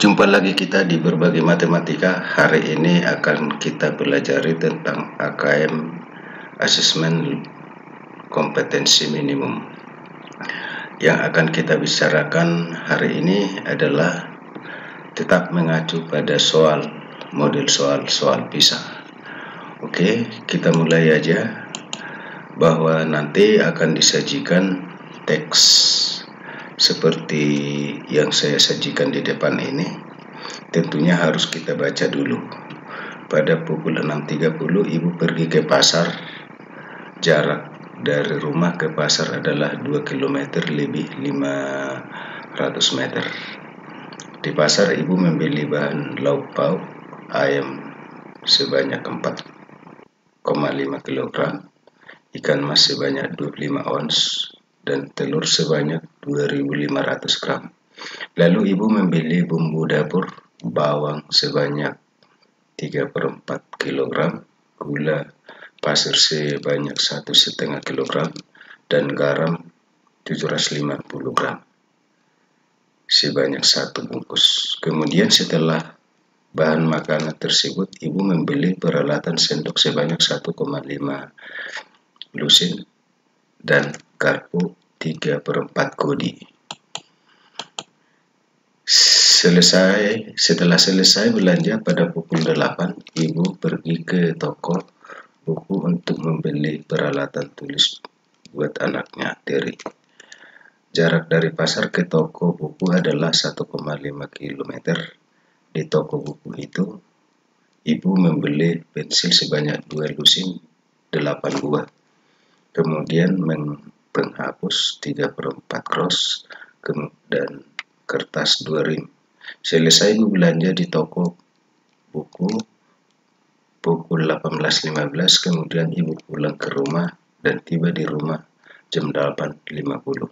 Jumpa lagi kita di Berbagi Matematika. Hari ini akan kita pelajari tentang AKM Assessment Kompetensi Minimum. Yang akan kita bicarakan hari ini adalah tetap mengacu pada model soal PISA. Oke, kita mulai aja. Bahwa nanti akan disajikan teks seperti yang saya sajikan di depan ini. Tentunya harus kita baca dulu. Pada pukul 6.30 Ibu pergi ke pasar. Jarak dari rumah ke pasar adalah 2 km lebih 500 meter. Di pasar Ibu membeli bahan lauk pauk ayam sebanyak 4,5 kg, ikan mas sebanyak 25 ons, dan telur sebanyak 2.500 gram. Lalu Ibu membeli bumbu dapur, bawang sebanyak 3/4 kg, gula pasir sebanyak 1,5 kg, dan garam 750 gram sebanyak 1 bungkus. Kemudian setelah bahan makanan tersebut, Ibu membeli peralatan sendok sebanyak 1,5 lusin dan garpu 3/4 kodi. Setelah selesai belanja pada pukul 8, Ibu pergi ke toko buku untuk membeli peralatan tulis buat anaknya, Terry. Jarak dari pasar ke toko buku adalah 1,5 km. Di toko buku itu, Ibu membeli pensil sebanyak 2 lusin 8 buah. Kemudian penghapus 3/4 cross dan kertas 2 rim. Selesai Ibu belanja di toko buku pukul 18.15, kemudian Ibu pulang ke rumah dan tiba di rumah jam 8.50.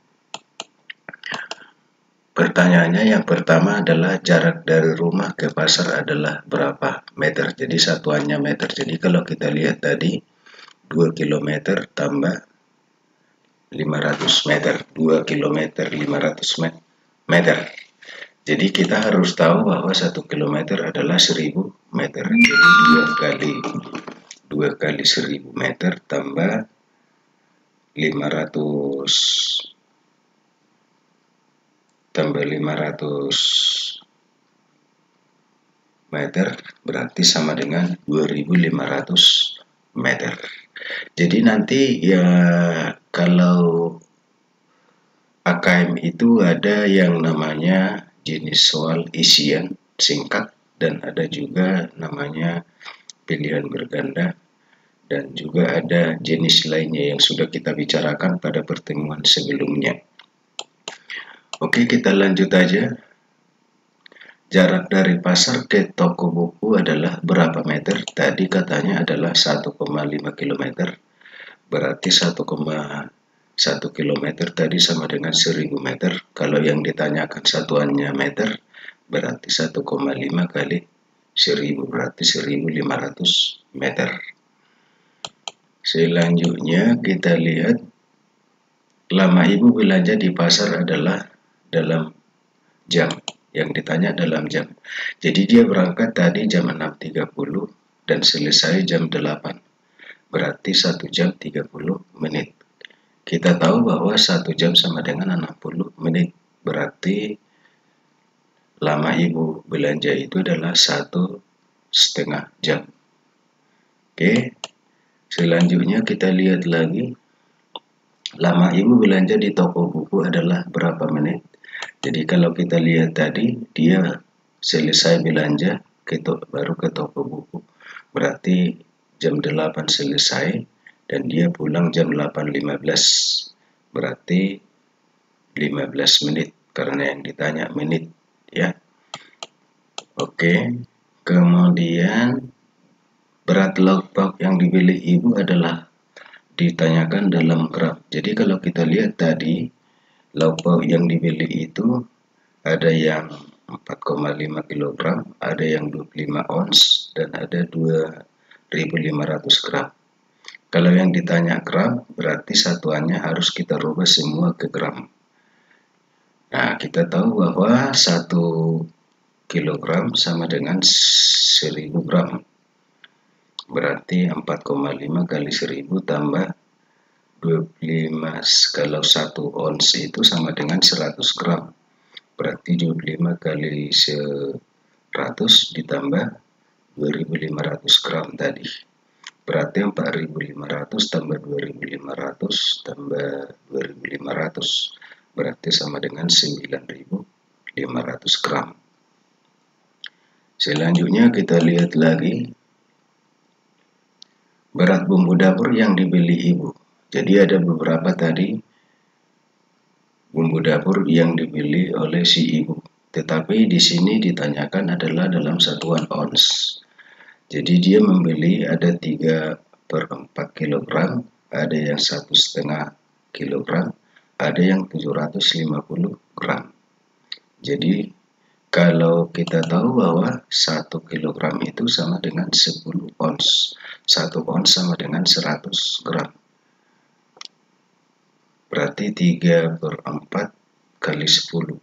Pertanyaannya yang pertama adalah jarak dari rumah ke pasar adalah berapa meter? Jadi satuannya meter. Jadi kalau kita lihat tadi 2 km tambah 500 meter. 2 km 500 meter. Jadi kita harus tahu bahwa 1 km adalah 1000 meter. Jadi 2 kali 1000 meter tambah 500 meter berarti sama dengan 2500 meter. Jadi nanti ya kalau AKM itu ada yang namanya jenis soal isian singkat dan ada juga namanya pilihan berganda dan juga ada jenis lainnya yang sudah kita bicarakan pada pertemuan sebelumnya. Oke, kita lanjut aja. Jarak dari pasar ke toko buku adalah berapa meter? Tadi katanya adalah 1,5 km. Berarti 1,1 km tadi sama dengan 1000 meter. Kalau yang ditanyakan satuannya meter, berarti 1,5 kali 1000 berarti 1500 meter. Selanjutnya kita lihat lama Ibu belanja di pasar adalah dalam jam. Yang ditanya dalam jam. Jadi dia berangkat tadi jam 6.30 dan selesai jam 8. Berarti 1 jam 30 menit. Kita tahu bahwa 1 jam sama dengan 60 menit. Berarti lama Ibu belanja itu adalah 1,5 jam. Oke. Selanjutnya kita lihat lagi. Lama Ibu belanja di toko buku adalah berapa menit? Jadi kalau kita lihat tadi, dia selesai belanja baru ke toko buku. Berarti jam 8 selesai dan dia pulang jam 8.15. Berarti 15 menit karena yang ditanya menit ya. Oke. Kemudian berat lauk pauk yang dibeli Ibu adalah ditanyakan dalam gram. Jadi kalau kita lihat tadi lauk pauk yang dibeli itu ada yang 4,5 kg, ada yang 25 ons, dan ada 2.500 gram. Kalau yang ditanya gram, berarti satuannya harus kita rubah semua ke gram. Nah, kita tahu bahwa 1 kilogram sama dengan 1000 gram. Berarti 4,5 kali 1000 tambah 25. Kalau 1 ons itu sama dengan 100 gram. Berarti 25 kali 100 ditambah 2500 gram tadi. Berarti 4500 tambah 2500 tambah 2500. Berarti sama dengan 9500 gram. Selanjutnya kita lihat lagi berat bumbu dapur yang dibeli ibu. Jadi ada beberapa tadi bumbu dapur yang dibeli oleh si ibu. Tetapi di sini ditanyakan adalah dalam satuan ons. Jadi dia membeli ada 3/4 kg, ada yang 1,5 kg, ada yang 750 gram. Jadi kalau kita tahu bahwa 1 kg itu sama dengan 10 ons. 1 ons sama dengan 100 gram. Berarti 3/4 kali 10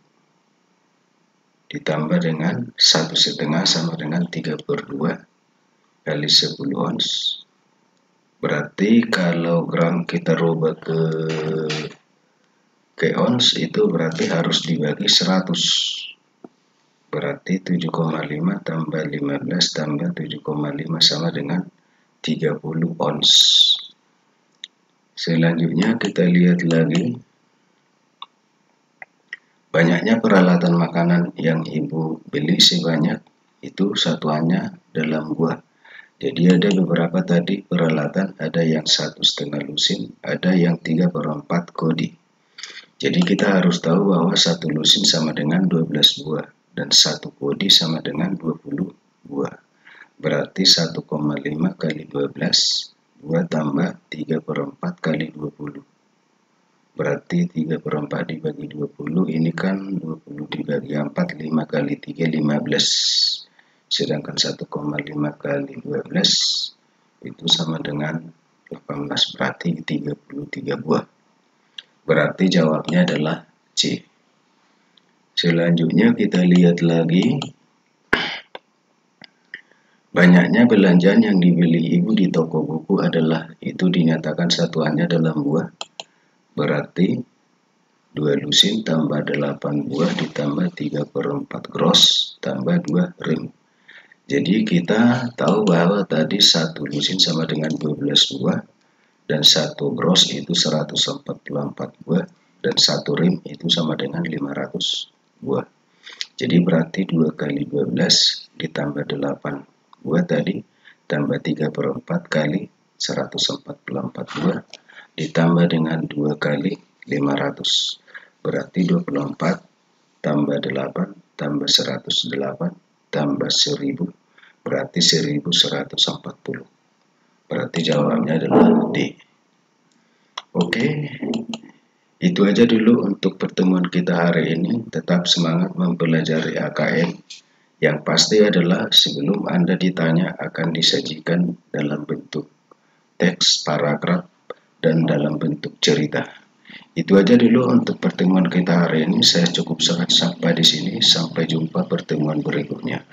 ditambah dengan 1,5 sama dengan 3/2 kali 10 ons. Berarti kalau gram kita rubah ke ons itu berarti harus dibagi 100. Berarti 7,5 tambah 15 tambah 7,5 sama dengan 30 ons. Selanjutnya kita lihat lagi banyaknya peralatan makanan yang ibu beli sebanyak itu satuannya dalam buah. Jadi ada beberapa tadi peralatan, ada yang 1,5 lusin, ada yang 3/4 kodi. Jadi kita harus tahu bahwa 1 lusin sama dengan 12 buah dan 1 kodi sama dengan 20 buah. Berarti 1,5 kali 12 buah tambah 3/4 kali 20. Berarti 3/4 dibagi 20, ini kan 20 dibagi 4, 5 kali 3, 15. Sedangkan 1,5 kali 12 itu sama dengan 18, berarti 33 buah. Berarti jawabnya adalah C. Selanjutnya kita lihat lagi banyaknya belanjaan yang dibeli ibu di toko buku adalah, itu dinyatakan satuannya dalam buah. Berarti 2 lusin tambah 8 buah ditambah 3/4 gros tambah 2 rim. Jadi kita tahu bahwa tadi 1 lusin sama dengan 12 buah dan 1 gros itu 144 buah dan 1 rim itu sama dengan 500 buah. Jadi berarti 2 kali 12 ditambah 8 buah tadi tambah 3/4 kali 144 buah ditambah dengan 2 kali 500. Berarti 24 tambah 8 tambah 108 tambah 1000 berarti 1140. Berarti jawabannya adalah D. Oke, itu aja dulu untuk pertemuan kita hari ini. Tetap semangat mempelajari AKM. Yang pasti adalah sebelum Anda ditanya akan disajikan dalam bentuk teks, paragraf, dan dalam bentuk cerita. Itu aja dulu untuk pertemuan kita hari ini. Saya cukup sampai di sini. Sampai jumpa pertemuan berikutnya.